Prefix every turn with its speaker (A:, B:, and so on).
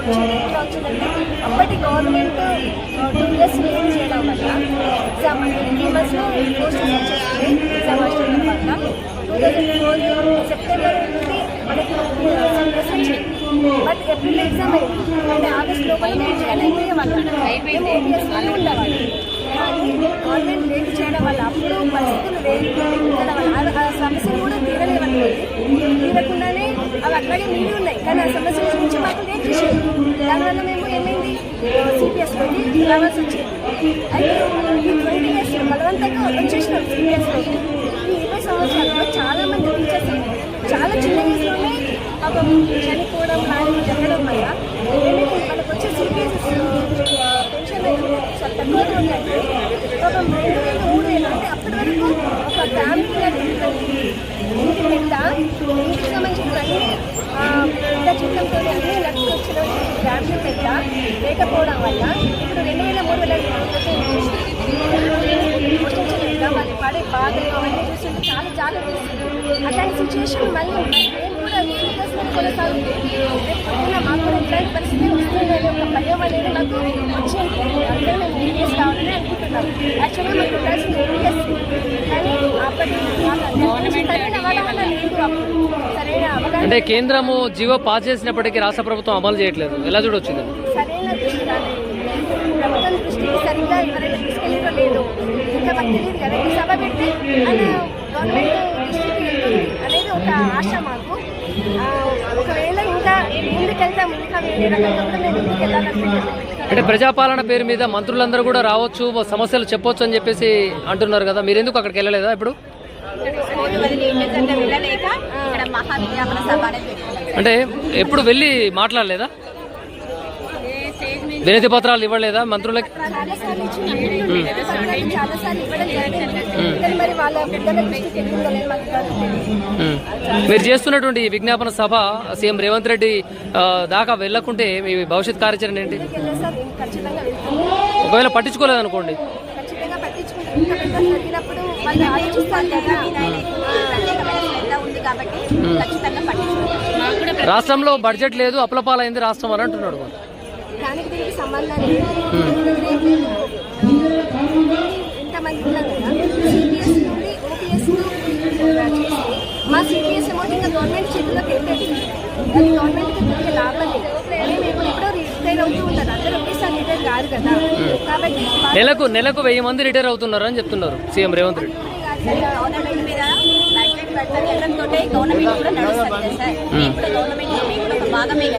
A: Situation ఎట్లా వచ్చిందంటే అప్పటి గవర్నమెంట్ 2 years లేట్ చేయడం వల్ల ఎగ్జామ్ అంటే 3 monthsలో పోస్టర్స్ వచ్చేసింది ఎగ్జామ్ వచ్చిన తర్వాత 2004 సెప్టెంబర్ నుండి మనకి సిలబస్ వచ్చింది. బట్ ఏప్రిల్ ఎగ్జామ్ అయింది అంటే ఆగస్ట్ లోపల మేము జాయిన్ అయిపోయేవాళ్ళం, మేము ఓపీఎస్లోనే ఉండేవాళ్ళం. కానీ గవర్నమెంట్ లేట్ చేయడం వల్ల అప్పుడు పరిస్థితులు ఉండడం వల్ల ఆ సమస్యలు కూడా తీరకుండానే అవి అట్లాగే మిగిలి ఉన్నాయి. కానీ ఆ సమస్యల నుంచి మాకు లేట్ చేసేది, దానివల్ల మేము ఏమైంది సిపిఎస్లోకి రావాల్సి వచ్చింది. అయితే ఈ 20 years బలవంతంగా వచ్చేసినాం సిపిఎస్లోకి. ఈ 20 సంవత్సరాల్లో చాలామంది టీచర్స్ చాలా చిన్న వయసులోనే పాపం చనిపోవడం లాంటివి జరగడం వల్ల ఏమైతే మనకు వచ్చే సిపిఎస్ పెన్షన్ చాలా తక్కువగా ఉందంటే పాపం 2000, 3000 అంటే అప్పటి వరకు ఒక ఫ్యామిలీ ఇంటి పెద్ద ఇంటికి సంబంధించిన పెద్ద జీతంతో అన్ని నడుచుకు వచ్చిన ఫ్యామిలీ పెద్ద లేకపోవడం వల్ల ఇప్పుడు 2000, 3000 పోషించలేక వాళ్ళు పడే బాధలు అవన్నీ చూస్తుంటే చాలా జాగ్రత్త వస్తుంది. అట్లాంటి సిచ్యువేషన్ మళ్ళీ మేము కూడా సీరియస్గా కొనసాగుతుంది. రేపు మాకు కూడా ఇట్లాంటి పరిస్థితి వస్తుందనే ఒక భయం అనేది నాకు వచ్చింది. అందరూ మేము సీరియస్ కావాలని అనుకుంటున్నాం. యాక్చువల్గా మాకు ఉండాల్సిన సీరియస్ కానీ అప్పటి సరైన అవగాహన లేదు. సరైన అవగాహన
B: అంటే కేంద్రము జీవో పాస్ చేసినప్పటికీ రాష్ట్ర ప్రభుత్వం అమలు చేయట్లేదు, ఎలా చూడొచ్చింది?
A: సరైన దృష్టి రాలేదు. ప్రభుత్వం దృష్టికి సరిగ్గా ఎవరైనా తీసుకెళ్ళారో లేదు ఇంకా మాకు తెలియదు కదా. ఈ సభ పెట్టి ఆయన గవర్నమెంట్ దృష్టికి వెళ్తుంది అనేది ఒక ఆశ మాకు. ఒకవేళ ఇంకా ముందుకెళ్తాం, ఇంకా వేరే రకంగా కూడా మేము ముందుకు వెళ్ళాలనుకుంటున్నాం.
B: అంటే ప్రజాపాలన పేరు మీద మంత్రులందరూ కూడా రావచ్చు, సమస్యలు చెప్పొచ్చు అని చెప్పేసి అంటున్నారు కదా, మీరు ఎందుకు అక్కడికి వెళ్ళలేదా? ఇప్పుడు అంటే ఎప్పుడు వెళ్ళి మాట్లాడలేదా? వినతి పత్రాలు ఇవ్వలేదా మంత్రులకి? మీరు చేస్తున్నటువంటి విజ్ఞాపన సభ సీఎం రేవంత్ రెడ్డి దాకా వెళ్ళకుంటే మీ భవిష్యత్ కార్యాచరణ ఏంటి? ఒకవేళ పట్టించుకోలేదనుకోండి, రాష్ట్రంలో బడ్జెట్ లేదు, అప్లపాలైంది రాష్ట్రం అని అంటున్నాడు.
A: దానికి దీనికి సంబంధం లేదు. ఇంతమంది ఉన్నాం కదా, సిపిఎస్ నుండి ఓపీఎస్ చేసి మా సిపిఎస్ అమౌంట్ ఇంకా గవర్నమెంట్ చేతిలోకి వెళ్ళేది. అది గవర్నమెంట్కి తిరిగి లాభం లేదు. మేము ఎప్పుడో రిటైర్ అవుతూ ఉంటారు, అందరూ ఒకేసారి రిటైర్ కాదు కదా. కాబట్టి
B: నెలకు 1000 మంది రిటైర్ అవుతున్నారు అని చెప్తున్నారు సీఎం రేవంత్ రెడ్డి.
C: గవర్నమెంట్ మీద లైట్ పెడతారు, వెళ్ళడంతో గవర్నమెంట్ కూడా నడుస్తుంది సార్. ఇప్పుడు గవర్నమెంట్ భాగమే.